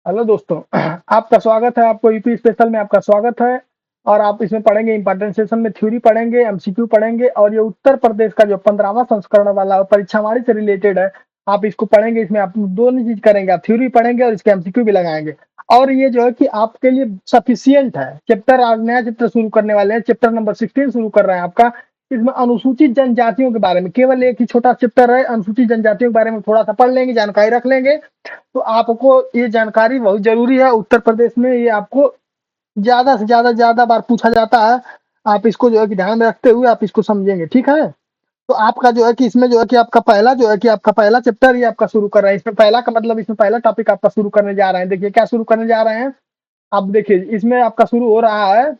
Hello दोस्तों। आपका स्वागत है। आपको यूपी स्पेशल में आपका स्वागत है। और आप इसमें पढ़ेंगे, इंपॉर्टेंट सेशन में थ्योरी पढ़ेंगे, एमसीक्यू पढ़ेंगे, और ये उत्तर प्रदेश का जो 15वां संस्करण वाला परीक्षावाणी से रिलेटेड है, आप इसको पढ़ेंगे। इसमें आप दोनों चीज करेंगे, आप थ्योरी पढ़ेंगे और इसके एमसीक्यू भी लगाएंगे। और ये जो है कि आपके लिए सफिशियंट है। चैप्टर आज नया चैप्टर शुरू करने वाले हैं, चैप्टर नंबर 16 शुरू कर रहे हैं आपका। इसमें अनुसूचित जनजातियों के बारे में केवल एक ही छोटा चैप्टर है। अनुसूचित जनजातियों के बारे में थोड़ा सा पढ़ लेंगे, जानकारी रख लेंगे। तो आपको ये जानकारी बहुत जरूरी है। उत्तर प्रदेश में ये आपको ज्यादा से ज्यादा बार पूछा जाता है। आप इसको जो है कि ध्यान में रखते हुए आप इसको समझेंगे, ठीक है। तो आपका जो है कि इसमें जो है कि आपका पहला जो है कि आपका पहला चैप्टर ये आपका शुरू कर रहे हैं। इसमें पहला का मतलब इसमें पहला टॉपिक आपका शुरू करने जा रहे हैं। देखिए क्या शुरू करने जा रहे हैं। आप देखिए इसमें आपका शुरू हो रहा है।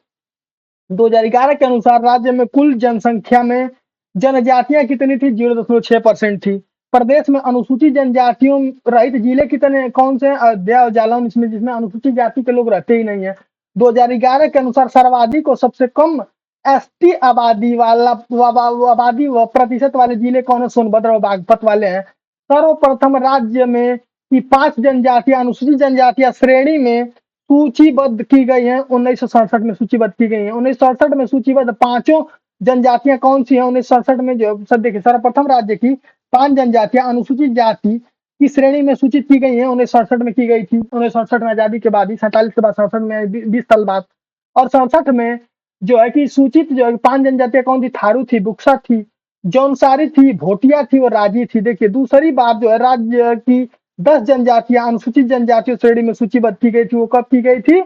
2011 के अनुसार राज्य में कुल जनसंख्या में जनजातियां कितनी थी? 0.6% थी। प्रदेश में अनुसूचित जनजातियों रहित जिले कितने कौन से हैं? अयोध्या और जालौन, इसमें जिसमें अनुसूचित जाति के लोग रहते ही नहीं है। 2011 के अनुसार सर्वाधिक और सबसे कम एसटी आबादी वाला आबादी व प्रतिशत वाले जिले कौन है? सोनभद्र और बागपत वाले हैं। सर्वप्रथम राज्य में की 5 जनजातियां अनुसूचित जनजातियां श्रेणी में सूचीबद्ध की गई है। 1967 में सूचीबद्ध की गई है। 1967 में सूचीबद्ध पांचों जनजातियां कौन सी है? 1967 में जो सब देखिए, सर्वप्रथम राज्य की 5 जनजातियां अनुसूचित जाति की श्रेणी में सूचित की गई है। 1967 में की गई थी। 1967 में आजादी के बाद ही, 47 के बाद, 67 में 20 साल बाद। और 67 में जो है कि सूचित जो है 5 जनजातियां कौन थी? थारू थी, बुक्सा थी, जौनसारी थी, भोटिया थी और राजी थी। देखिए दूसरी बात जो है, राज्य की 10 जनजातियां अनुसूचित जनजातियों श्रेणी में सूचीबद्ध की गई थी। वो कब की गई थी?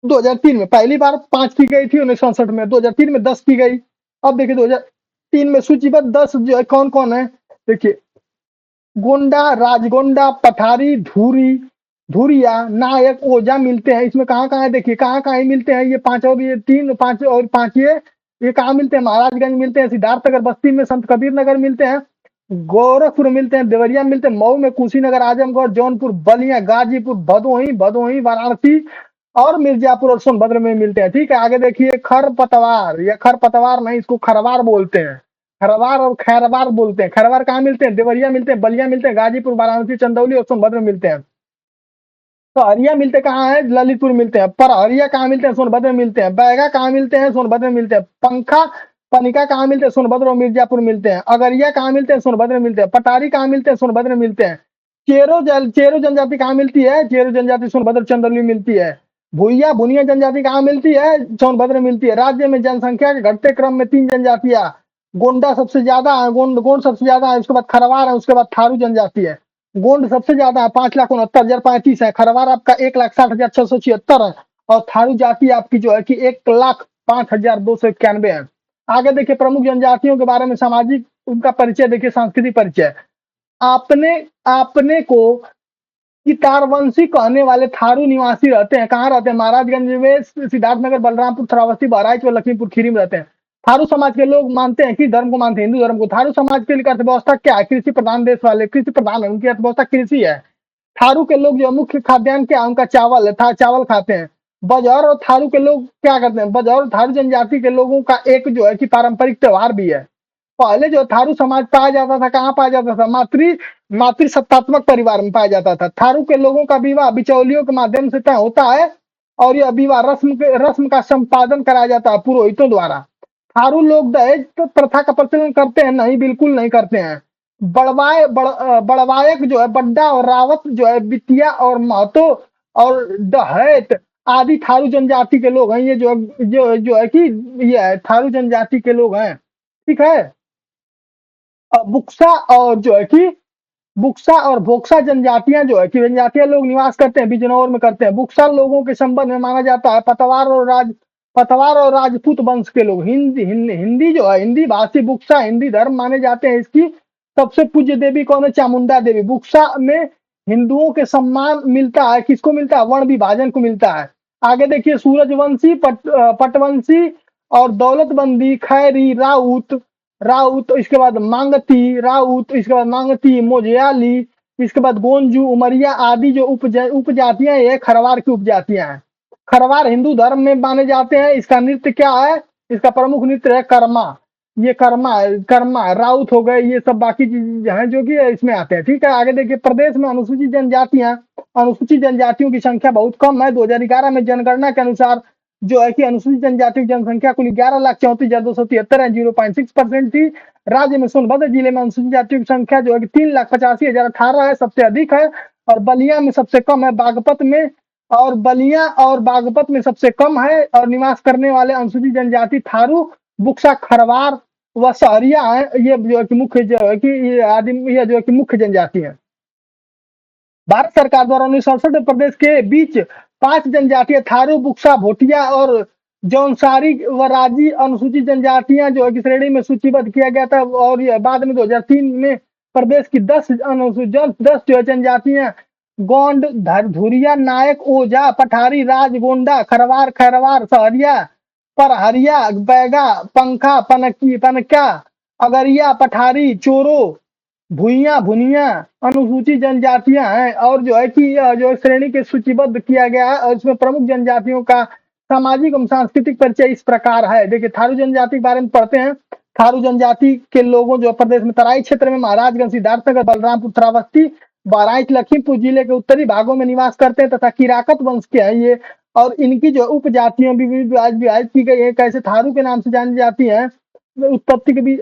2003 में। पहली बार 5 की गई थी 1967 में, 2003 में 10 की गई। अब देखिए 2003 में सूचीबद्ध 10 जो है कौन कौन है। देखिए गोंडा, राजगोंडा, पठारी, धूरी, धुरिया, नायक, ओझा मिलते हैं। इसमें कहाँ कहाँ है? देखिए कहाँ कहाँ मिलते हैं। ये पांच और ये तीन, पांच और पांच, ये कहाँ मिलते हैं? महाराजगंज मिलते हैं, सिद्धार्थनगर बस्ती में संत कबीर नगर मिलते हैं, गोरखपुर मिलते हैं, देवरिया मिलते हैं, मऊ में कुशीनगर, आजमगढ़, जौनपुर, बलिया, गाजीपुर, भदोही, वाराणसी और मिर्जापुर और सोनभद्र में मिलते हैं। ठीक है, आगे देखिए खरपतवार, या खरपतवार नहीं, इसको खरवार बोलते हैं। खरवार और खैरवार बोलते हैं। खैरवार कहाँ मिलते हैं? देवरिया मिलते हैं, बलिया मिलते हैं, गाजीपुर, वाराणसी, चंदौली और सोनभद्र में मिलते हैं। तो हरिया मिलते कहाँ है? ललितपुर मिलते हैं। पर हरिया कहाँ मिलते हैं? सोनभद्र में मिलते हैं। बैगा कहाँ मिलते हैं? सोनभद्र में मिलते हैं। पंखा पनिका कहाँ मिलते हैं? सोनभद्र और मिर्जापुर मिलते हैं। अगरिया कहाँ मिलते हैं? सोनभद्र में मिलते हैं। पटारी कहाँ मिलते हैं? सोनभद्र में मिलते हैं। चेरो जनजाति कहाँ मिलती है? चेरो जनजाति सोनभद्र चंदौली में मिलती है। भूइया भुनिया जनजाति कहाँ मिलती है? सोनभद्र में मिलती है। राज्य में जनसंख्या के घटते क्रम में 3 जनजातियां, गोंडा सबसे ज्यादा है, गोंड सबसे ज्यादा है, उसके बाद खरवार है, उसके बाद थारू जनजाति है। गोंड सबसे ज्यादा है, 5,69,035 है। खरवार आपका 1,60,676 है। और थारू जाति आपकी जो है कि 1,05,291 है। आगे देखिए प्रमुख जनजातियों के बारे में, सामाजिक उनका परिचय देखिए, सांस्कृतिक परिचय। आपने आपने को कि तारवंशी कहने वाले थारू निवासी रहते हैं। कहाँ रहते हैं? महाराजगंज में, सिद्धार्थनगर, बलरामपुर, श्रावस्ती, बहराइच और लखीमपुर खीरी में रहते हैं। थारू समाज के लोग मानते हैं, किस धर्म को मानते हैं? हिंदू धर्म को। थारू समाज के लिए अर्थव्यवस्था क्या है? कृषि प्रधान देश वाले, कृषि प्रधान है, उनकी अर्थव्यवस्था कृषि है। थारू के लोग जो मुख्य खाद्यान्न क्या है? उनका चावल है, चावल खाते हैं। बजौर और थारू के लोग क्या करते हैं? बजौर और थारू जनजाति के लोगों का एक जो है कि पारंपरिक त्योहार भी है। पहले जो थारू समाज पाया जाता था, कहाँ पाया जाता था? मातृ सत्तात्मक परिवार में पाया जाता था। थारू के लोगों का विवाह बिचौलियों के माध्यम से तय होता है। और यह विवाह रस्म का संपादन कराया जाता है पुरोहितों द्वारा। थारू लोग दहेज प्रथा का प्रचलन करते हैं? नहीं, बिल्कुल नहीं करते हैं। बड़वायक जो है, बड्डा और रावत जो है, बिटिया और महतो और डहैत आदि थारू जनजाति के लोग हैं। ये जो है कि ये है, थारू जनजाति के लोग हैं। ठीक है। बुक्सा और जो है कि बुक्सा और भोक्सा जनजातियां जो है कि जनजातीय लोग निवास करते हैं, बिजनौर में करते हैं। बुक्सा लोगों के संबंध में माना जाता है पतवार और राजपूत वंश के लोग। हिंदी जो है, हिंदी भाषी बुक्सा हिंदी धर्म माने जाते हैं। इसकी सबसे पूज्य देवी कौन है? चामुंडा देवी। बुक्सा में हिंदुओं के सम्मान मिलता है। किसको मिलता है? वर्ण विभाजन को मिलता है। आगे देखिए सूरजवंशी, पटवंशी और दौलतबंदी, खैरी, राउत, इसके बाद मांगती राउत, इसके बाद मांगती, मोजयाली, इसके बाद गोंजू, उमरिया आदि जो उपजातियां, ये खरवार की उपजातियां हैं। खरवार हिंदू धर्म में माने जाते हैं। इसका नृत्य क्या है? इसका प्रमुख नृत्य है कर्मा। ये कर्मा राउत हो गए, ये सब बाकी चीज हैं जो कि इसमें आते हैं। ठीक है, आगे देखिए प्रदेश में अनुसूचित जनजातियां अनुसूचित जनजातियों की संख्या बहुत कम है। 2011 में जनगणना के अनुसार जो है कि अनुसूचित जनजातियों की जनसंख्या कुल 11,34,273 है, 0.6% थी। राज्य में सोनभद्र जिले में अनुसूचित जातियों की संख्या जो है कि 3,85,018 है, सबसे अधिक है। और बलिया में सबसे कम है, बागपत में और बलिया और बागपत में सबसे कम है। और निवास करने वाले अनुसूचित जनजाति थारू, बुक्सा, खरवार व सहरिया है। ये जो है कि मुख्य जो है कि ये जो है कि मुख्य जनजाति है। भारत सरकार द्वारा 1967 में प्रदेश के बीच 5 जनजातियां थारू, बुक्सा, भोटिया और जौनसारी व राजी अनुसूचित जनजातियां जो है कि श्रेणी में सूचीबद्ध किया गया था। और ये बाद में 2003 में प्रदेश की 10 जो है जनजातियां गोंड, धुरिया, नायक, ओझा, पठारी, राज, गोंडा, खरवार, खैरवार, सहरिया, परहरिया, बैगा, पंखा, पनका, अगरिया, पठारी, चोरो, भुइयां, भुनिया अनुसूचित जनजातियां हैं। और जो है कि जो श्रेणी के सूचीबद्ध किया गया है। और इसमें प्रमुख जनजातियों का सामाजिक एवं सांस्कृतिक परिचय इस प्रकार है। देखिए, थारू जनजाति के बारे में पढ़ते हैं। थारू जनजाति के लोगों जो प्रदेश में तराई क्षेत्र में महाराजगंज, सिद्धार्थनगर, बलरामपुर, श्रावस्ती, बहराइच, लखीमपुर जिले के उत्तरी भागों में निवास करते हैं तथा किराकत वंश के हैं ये। और इनकी जो उपजातियां भी विभाजित की गई है। कैसे थारू के नाम से जानी जाती है, उत्पत्ति के भी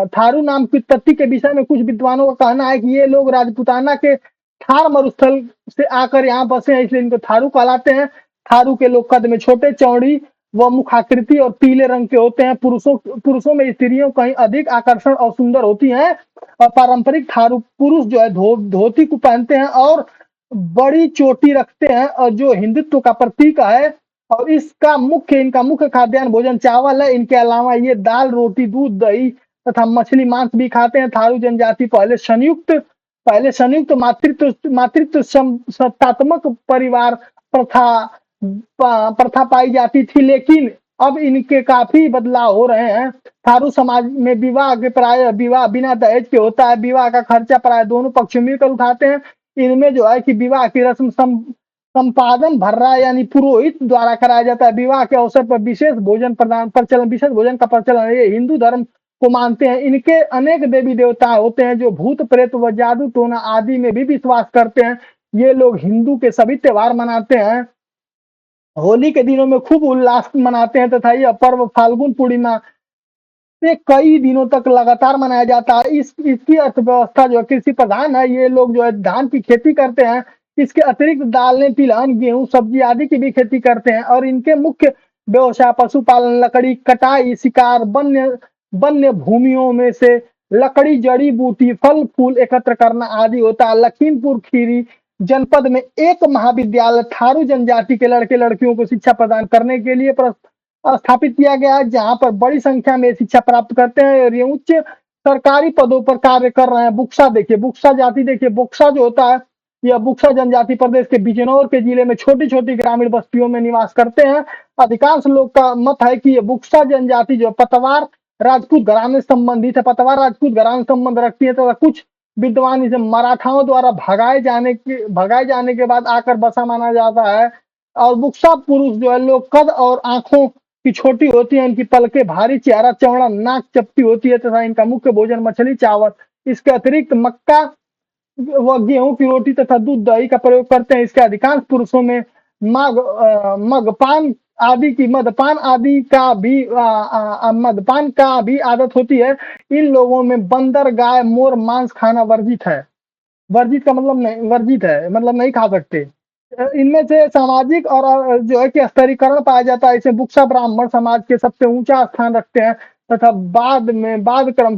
थारू नाम की उत्पत्ति के विषय में कुछ विद्वानों का कहना है कि ये लोग राजपूताना के थार मरुस्थल से आकर यहाँ बसे हैं, इसलिए इनको थारू कहलाते हैं। थारू के लोग कद में छोटे, चौड़ी व मुखाकृति और पीले रंग के होते हैं। पुरुषों में स्त्रियों कहीं अधिक आकर्षण और सुंदर होती हैं। और पारंपरिक थारू पुरुष जो है धोती को पहनते हैं और बड़ी चोटी रखते हैं, और जो हिंदुत्व का प्रतीक है। और इनका मुख्य खाद्यान्न भोजन चावल है। इनके अलावा ये दाल, रोटी, दूध, दही तथा मछली, मांस भी खाते हैं। थारू जनजाति पहले संयुक्त मातृत्व सत्तात्मक परिवार प्रथा पाई जाती थी, लेकिन अब इनके काफी बदलाव हो रहे हैं। थारू समाज में विवाह बिना दहेज के होता है। विवाह का खर्चा प्राय दोनों पक्ष मिलकर उठाते हैं। इनमें जो है कि विवाह की रस्म संपादन भर्रा यानी पुरोहित द्वारा कराया जाता है। विवाह के अवसर पर विशेष भोजन का प्रचलन ये हिंदू धर्म को मानते हैं। इनके अनेक देवी देवता होते हैं जो भूत प्रेत व जादू टोना आदि में भी विश्वास करते हैं। ये लोग हिंदू के सभी त्योहार मनाते हैं। होली के दिनों में खूब उल्लास मनाते हैं तथा यह पर्व फाल्गुन पूर्णिमा से कई दिनों तक लगातार मनाया जाता है। इसकी अर्थव्यवस्था जो कृषि प्रधान है। ये लोग जो है धान की खेती करते हैं। इसके अतिरिक्त दालें, तिलहन, गेहूं, सब्जी आदि की भी खेती करते हैं। और इनके मुख्य व्यवसाय पशुपालन, लकड़ी कटाई, शिकार, वन्य भूमियों में से लकड़ी, जड़ी बूटी, फल फूल एकत्र करना आदि होता है। लखीमपुर खीरी जनपद में एक महाविद्यालय थारू जनजाति के लड़के लड़कियों को शिक्षा प्रदान करने के लिए स्थापित किया गया है, जहां पर बड़ी संख्या में शिक्षा प्राप्त करते हैं और ये उच्च सरकारी पदों पर कार्य कर रहे हैं। बुक्सा देखिए, बुक्सा जाति देखिए, बुक्सा जो होता है, यह बुक्सा जनजाति प्रदेश के बिजनौर के जिले में छोटी छोटी ग्रामीण बस्तियों में निवास करते हैं। अधिकांश लोग का मत है कि ये बुक्सा जनजाति जो पतवार राजपूत घराने से संबंधित है, पतवार राजपूत घराने से संबंध रखती है। तो कुछ विद्वान इसे मराठाओं द्वारा भगाए जाने के बाद आकर बसा माना जाता है। और बुक्सा पुरुष जो है लोग कद और आंखों की छोटी होती है। इनकी पलकें भारी, चेहरा चौड़ा, नाक चपटी होती है तथा इनका मुख्य भोजन मछली, चावल, इसके अतिरिक्त मक्का व गेहूं की रोटी तथा दूध, दही का प्रयोग करते हैं। इसके अधिकांश पुरुषों में मदपान का भी आदत होती है। इन लोगों में बंदर, गाय, मोर मांस खाना वर्जित है। वर्जित का मतलब नहीं, वर्जित है मतलब नहीं खा सकते। इनमें से सामाजिक और जो है कि स्तरीकरण पाया जाता है। इसे बुक्सा ब्राह्मण समाज के सबसे ऊंचा स्थान रखते हैं तथा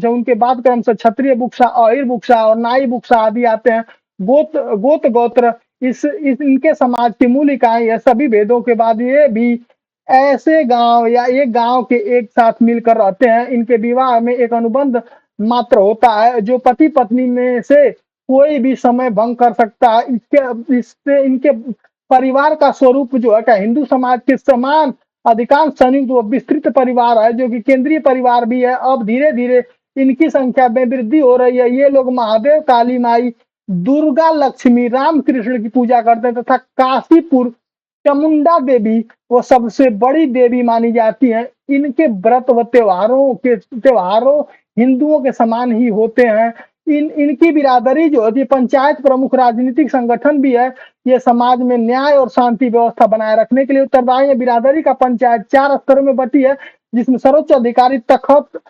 उनके बाद क्रम से क्षत्रिय बुक्सा, अहिर बुक्सा और नाई बुक्सा आदि आते हैं। गोत्र इनके समाज की मूल इकाई है। सभी भेदों के बाद ये भी ऐसे गांव या एक गांव के एक साथ मिलकर रहते हैं। इनके विवाह में एक अनुबंध मात्र होता है जो पति पत्नी में से कोई भी समय भंग कर सकता है। इससे इनके परिवार का स्वरूप जो है हिंदू समाज के समान अधिकांश संयुक्त व विस्तृत परिवार है, जो कि केंद्रीय परिवार भी है। अब धीरे धीरे इनकी संख्या में वृद्धि हो रही है। ये लोग महादेव, काली माई, दुर्गा, लक्ष्मी, राम कृष्ण की पूजा करते हैं तथा काशीपुर चामुंडा देवी वो सबसे बड़ी देवी मानी जाती है। इनके व्रत व त्योहारों हिंदुओं के समान ही होते हैं। इनकी बिरादरी जो होती है पंचायत प्रमुख राजनीतिक संगठन भी है। ये समाज में न्याय और शांति व्यवस्था बनाए रखने के लिए उत्तरदायी है। बिरादरी का पंचायत 4 स्तरों में बटी है, जिसमें सर्वोच्च अधिकारी तखत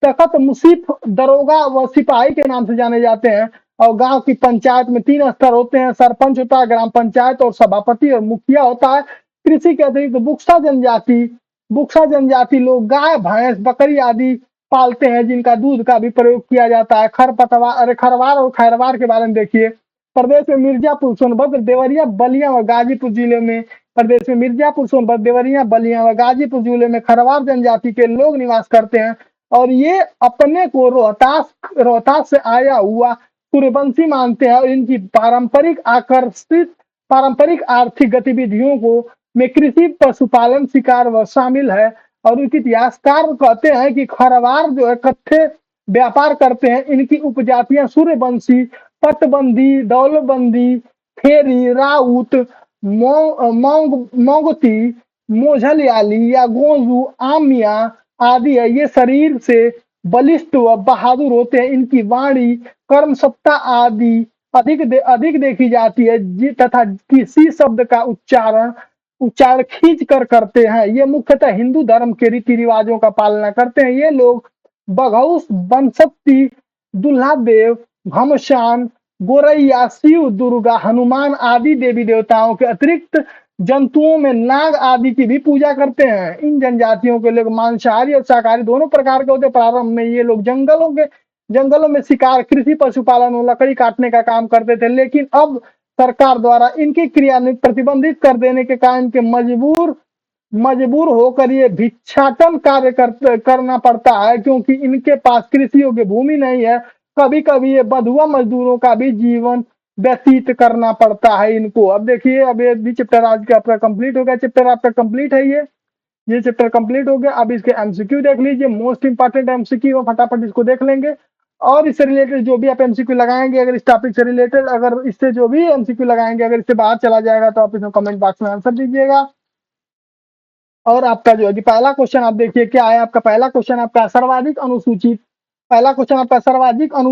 तखत मुसीफ, दरोगा व सिपाही के नाम से जाने जाते हैं। और गांव की पंचायत में 3 स्तर होते हैं, सरपंच होता है, ग्राम पंचायत और सभापति और मुखिया होता है। कृषि के अतिरिक्त बुक्सा जनजाति लोग गाय, भैंस, बकरी आदि पालते हैं, जिनका दूध का भी प्रयोग किया जाता है। खरवार और खैरवार के बारे में देखिए। प्रदेश में मिर्जापुर, सोनभद्र, देवरिया, बलिया व गाजीपुर जिले में प्रदेश में मिर्जापुर, सोनभद्र, देवरिया, बलिया व गाजीपुर जिले में खरवार जनजाति के लोग निवास करते हैं। और ये अपने को रोहतास से आया हुआ सूर्यवंशी मानते हैं। और इनकी पारंपरिक आर्थिक गतिविधियों को में कृषि, पशुपालन, शिकार व शामिल है। और उनके इतिहासकार कहते हैं कि खरवार जो है कत्थे व्यापार करते हैं। इनकी उपजातियां सूर्यवंशी, पटबंदी, दौलतबंदी, खेरी, राउत, मोंगती, मोझलयाली या गोजू, आमिया आदि है। ये शरीर से बलिष्ठ व बहादुर होते हैं। इनकी वाणी, कर्म सत्ता आदि अधिक देखी जाती है, तथा किसी शब्द का उच्चारण खींच कर करते हैं। ये मुख्यतः हिंदू धर्म के रीति रिवाजों का पालना करते हैं। ये लोग बघौस, बनशक्ति, दुल्हा देव, घमसान, गोरैया, शिव, दुर्गा, हनुमान आदि देवी देवताओं के अतिरिक्त जंतुओं में नाग आदि की भी पूजा करते हैं। इन जनजातियों के लोग मांसाहारी और शाकाहारी दोनों प्रकार के होते हैं। प्रारंभ में ये लोग जंगलों में शिकार, कृषि, पशुपालन और लकड़ी काटने का काम करते थे, लेकिन अब सरकार द्वारा इनकी क्रिया प्रतिबंधित कर देने के कारण के मजबूर होकर ये भिक्षाटन कार्य करना पड़ता है, क्योंकि इनके पास कृषि योग्य भूमि नहीं है। कभी कभी ये बंधुआ मजदूरों का भी जीवन व्यतीत करना पड़ता है इनको। अब देखिए, अब ये भी चैप्टर आज का आपका कंप्लीट हो गया। चैप्टर आपका कंप्लीट है, ये चैप्टर कंप्लीट हो गया। अब इसके एमसीक्यू देख लीजिए, मोस्ट इंपॉर्टेंट एमसीक्यू, फटाफट इसको देख लेंगे। और इससे रिलेटेड जो भी आप एमसीक्यू लगाएंगे, अगर इस टॉपिक से रिलेटेड, अगर इससे जो भी एमसीक्यू लगाएंगे अगर इससे बाहर चला जाएगा तो आप इसमें कमेंट बॉक्स में आंसर दीजिएगा। और आपका जो है कि पहला क्वेश्चन आप देखिए क्या है। आपका पहला क्वेश्चन आपका सर्वाधिक अनुसूचित सर्वाधिक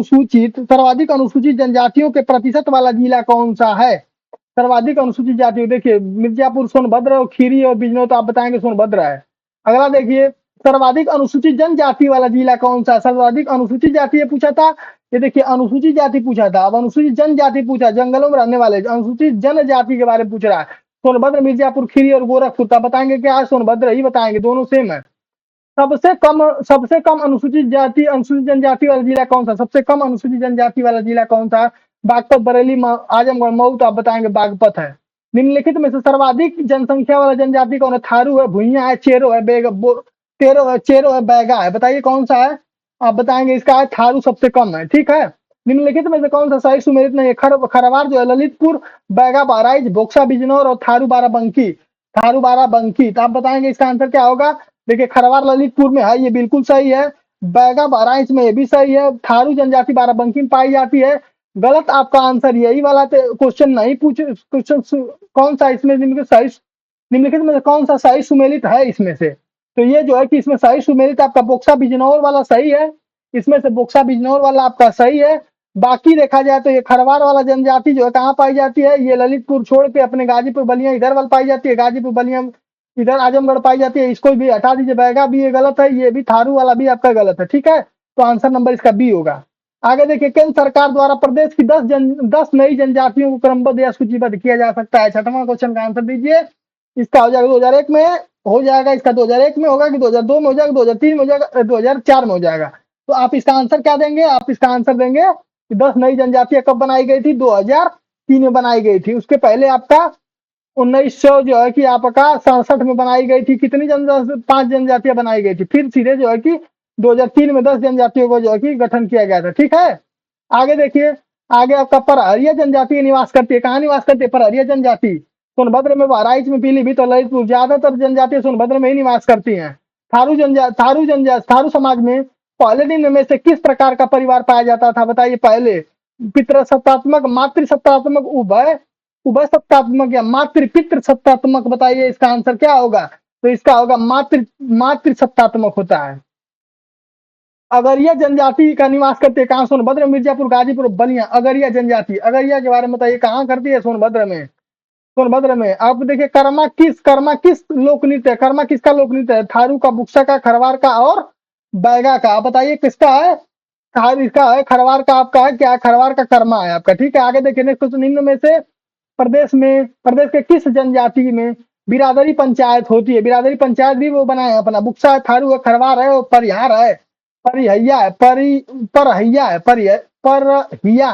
अनुसूचित जनजातियों के प्रतिशत वाला जिला कौन सा है। सर्वाधिक अनुसूचित जाति, देखिए मिर्जापुर, सोनभद्र और खीरी और बिजनौर, तो आप बताएंगे सोनभद्र है। अगला देखिए, सर्वाधिक अनुसूचित जनजाति वाला जिला कौन सा। सर्वाधिक अनुसूचित जाति ये पूछा था, ये देखिए अनुसूचित जाति पूछा था। अब अनुसूचित जनजाति पूछा, जंगलों में रहने वाले अनुसूचित जनजाति के बारे में पूछ रहा है। सोनभद्र, मिर्जापुर, खीरी और गोरखपुर, तो बताएंगे क्या है, सोनभद्र ही बताएंगे, दोनों सेम है। सबसे कम अनुसूचित जनजाति वाला जिला कौन सा। सबसे कम अनुसूचित जनजाति वाला जिला कौन सा। बागपत, बरेली, आजमगढ़, मऊ, तो आप बताएंगे बागपत है। निम्नलिखित में से सर्वाधिक जनसंख्या वाला जनजाति कौन है। थारू है, भुइयां है, चेरो है, चेरो है, बैगा है, बताइए कौन सा है। आप बताएंगे इसका है थारू सबसे कम है। ठीक है, निम्नलिखित में से कौन सा सही सुमेलित नहीं है। खरवार जो है ललितपुर, बैगा बहराइच, बोक्सा बिजनौर और थारू बाराबंकी। तो आप बताएंगे इसका आंसर क्या होगा। देखिए खरवार ललितपुर में है, ये बिल्कुल सही है। बैगा बहराइच में ये भी सही है। थारू जनजाति बाराबंकी में पाई जाती है। गलत आपका आंसर यही वाला क्वेश्चन नहीं पूछ, क्वेश्चन कौन सा इसमें निम्नलिखित में कौन सा सही सुमेलित है इसमें से। तो ये जो है कि इसमें सही सुमेलित आपका बोक्सा बिजनौर वाला सही है। इसमें से बोक्सा बिजनौर वाला आपका सही है। बाकी देखा जाए तो ये खरवार वाला जनजाति जो है कहाँ पाई जाती है, ये ललितपुर छोड़ के अपने गाजीपुर, बलिया इधर वाल पाई जाती है। गाजीपुर, बलिया इधर आजमगढ़ पाई जाती है। इसको भी हटा दीजिए, बैगा भी ये गलत है, ये भी थारू वाला भी आपका गलत है। ठीक है, तो आंसर नंबर इसका बी होगा। आगे देखिए, केंद्र सरकार द्वारा प्रदेश की 10 नई जनजातियों को क्रमबद्ध या सूचीबद्ध किया जा सकता है। छठवां क्वेश्चन का आंसर दीजिए। इसका हो जाएगा 2001 में हो जाएगा, इसका 2001 में होगा कि 2002 में हो जाएगा, 2003 में हो जाएगा, 2004 में हो जाएगा। तो आप इसका आंसर क्या देंगे। आप इसका आंसर देंगे कि 10 नई जनजातियां कब बनाई गई थी, 2003 में बनाई गई थी। उसके पहले आपका 1900 जो है कि आपका 67 में बनाई गई थी। कितनी 5 जनजातियां बनाई गई थी। फिर सीधे जो है कि 2003 में 10 जनजातियों को जो है कि गठन किया गया था। ठीक है, आगे देखिए, आगे आपका परहरिया जनजाति निवास करती है। कहाँ निवास करती है परहरिया जनजाति। सोनभद्र में, बहराइच में, पीलीभीत और ललितपुर। ज्यादातर जनजातियां सोनभद्र में ही निवास करती हैं। थारू समाज में पहले दिन में से किस प्रकार का परिवार पाया जाता था, बताइए। पहले पितृसत्तात्मक, मातृसत्तात्मक, उभय सत्तात्मक या पितृ सत्तात्मक, बताइए इसका आंसर क्या होगा। तो इसका होगा मातृ सत्तात्मक होता है। अगरिया जनजाति का निवास करती है कहाँ? सोनभद्र, मिर्जापुर, गाजीपुर, बलिया। अगरिया जनजाति, अगरिया के बारे में बताइए कहाँ करती है? सोनभद्र में। सोनभद्र में। अब देखिए कर्मा किस लोक नृत्य है? कर्मा किसका लोक नृत्य है? थारू का, बुक्सा का, खरवार का और बैगा का। आप बताइए किसका है? इसका है खरवार का। आपका है क्या? खरवार का कर्मा है आपका। ठीक है, आगे देखिए नेक्स्ट क्वेश्चन। निम्न में से प्रदेश के किस जनजाति में बिरादरी पंचायत होती है? बिरादरी पंचायत भी वो बनाए हैं अपना। बुक्सा है, थारू है, खरवार है और परिहार है, परिहैया है, परहैया है, परहिया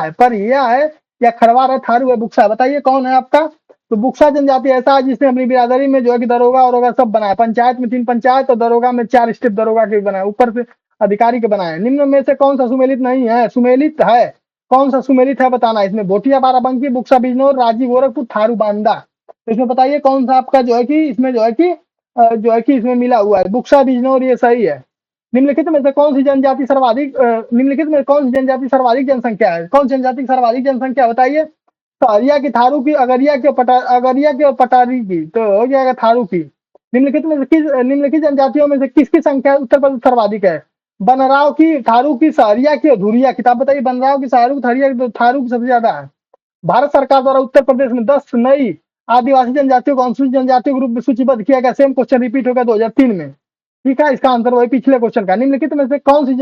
है या खरवार है, थारू है, बुक्सा है। बताइए कौन है आपका? तो बुक्सा जनजाति ऐसा है जिसने अपनी बिरादरी में जो है कि दरोगा और सब बनाया। पंचायत में 3 पंचायत और दरोगा में 4 स्टेप दरोगा के बनाए, ऊपर से अधिकारी के बनाए। निम्न में से कौन सा सुमेलित नहीं है? सुमेलित है। कौन सा सुमेलित है बताना। इसमें भोटिया, बाराबंकी, बुक्सा, बिजनौर, रांची, गोरखपुर, थारू, बांदा। तो इसमें बताइए कौन सा आपका जो है कि इसमें जो है कि इसमें मिला हुआ है। बुक्सा, बिजनौर ये सही है। निम्नलिखित में से कौन सी जनजाति सर्वाधिक निम्नलिखित में कौन सी जनजाति सर्वाधिक जनसंख्या है? कौन सी जनजाति की सर्वाधिक जनसंख्या बताइए? सहरिया की, थारू की, अगरिया की और पटारी की। तो हो जाएगा थारू की। निम्नलिखित जनजातियों में से किसकी संख्या उत्तर प्रदेश सर्वाधिक है? बनराव की, थारू की, सहरिया की और धुरिया की। तो आप बताइए बनराव की, सहरू की, धरिया की, तो थारू की सबसे ज्यादा है। भारत सरकार द्वारा उत्तर प्रदेश में 10 नई आदिवासी जनजातियों को अनुसूचित जनजातियों के रूप में सूचीबद्ध किया गया। सेम क्वेश्चन रिपीट होगा 2003 में। ठीक है, इसका आंसर वही पिछले क्वेश्चन का। निम्नलिखित में से कौन सी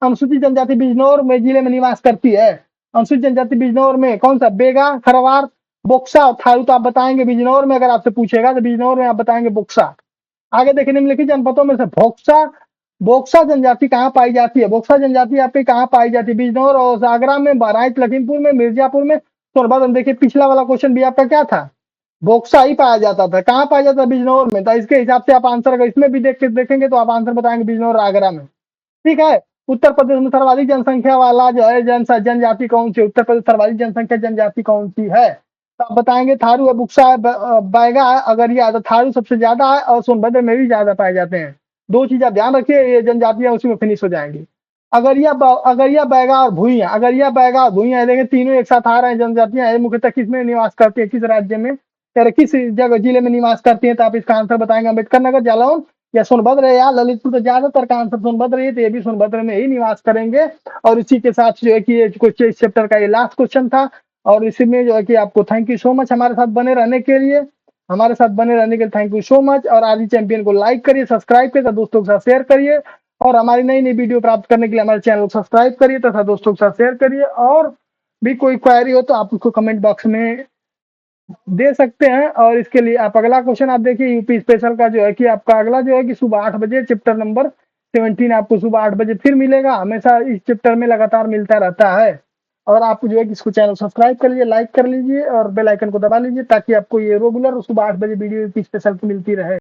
अनुसूचित जनजाति बिजनौर में जिले में निवास करती है? अनुसूचित जनजाति बिजनौर में कौन सा? बेगा, खरवार, बोक्सा और थारू। तो आप बताएंगे बिजनौर में। अगर आपसे पूछेगा तो बिजनौर में आप बताएंगे बोक्सा। आगे देखिए निम्नलिखित जनपदों में से बोक्सा बोक्सा जनजाति कहाँ पाई जाती है? बोक्सा जनजाति आपकी कहाँ पाई जाती है? बिजनौर और आगरा में, बहराइच, लखीमपुर में, मिर्जापुर में, सोनभद्र में। देखिए पिछला वाला क्वेश्चन भी आपका क्या था? बोक्सा ही पाया जाता था। कहाँ पाया जाता था? बिजनौर में। तो इसके हिसाब से आप आंसर अगर इसमें भी देखेंगे तो आप आंसर बताएंगे बिजनौर और आगरा में। ठीक है। उत्तर प्रदेश में सर्वाधिक जनसंख्या वाला जो है जनजाति कौन सी? उत्तर प्रदेश सर्वाधिक जनसंख्या जनजाति कौन सी है? तो आप बताएंगे थारू है, बुक्सा है, बैगा है, अगरिया है। तो थारू सबसे ज्यादा है और सोनभद्र में भी ज्यादा पाए जाते हैं। 2 चीज आप ध्यान रखिए, ये जनजातियां उसी में फिनिश हो जाएंगी। अगरिया, बैगा और भूइयां। अगरिया, बैगा और भूइयां देखें तीनों एक साथ आ रहे हैं जनजातियां। मुख्यतः किसमें निवास करती है? किस राज्य में या किस जगह जिले में निवास करती है? तो आप इसका आंसर बताएंगे अम्बेडकर नगर, जालौन या सोनभद्र या ललितपुर। तो ज्यादातर का आंसर सोनभद्र है, तो ये भी सोनभद्र में ही निवास करेंगे। और इसी के साथ जो है कि ये कुछ इस चैप्टर का ये लास्ट क्वेश्चन था। और इसी में जो है कि आपको थैंक यू सो मच हमारे साथ बने रहने के लिए। Thank you so much. और आदि चैंपियन को लाइक करिए, सब्सक्राइब करिए, दोस्तों के साथ शेयर करिए। और हमारी नई नई वीडियो प्राप्त करने के लिए हमारे चैनल को सब्सक्राइब करिए तथा दोस्तों के साथ शेयर करिए। और भी कोई क्वेरी हो तो आप उसको कमेंट बॉक्स में दे सकते हैं। और इसके लिए आप अगला क्वेश्चन आप देखिए यूपी स्पेशल का जो है कि आपका अगला जो है कि सुबह 8 बजे चैप्टर नंबर 17 आपको सुबह 8 बजे फिर मिलेगा। हमेशा इस चैप्टर में लगातार मिलता रहता है। और आप जो है कि इसको चैनल सब्सक्राइब कर लीजिए, लाइक कर लीजिए और बेल आइकन को दबा लीजिए ताकि आपको ये रेगुलर सुबह 8 बजे वीडियो यूपी स्पेशल की मिलती रहे।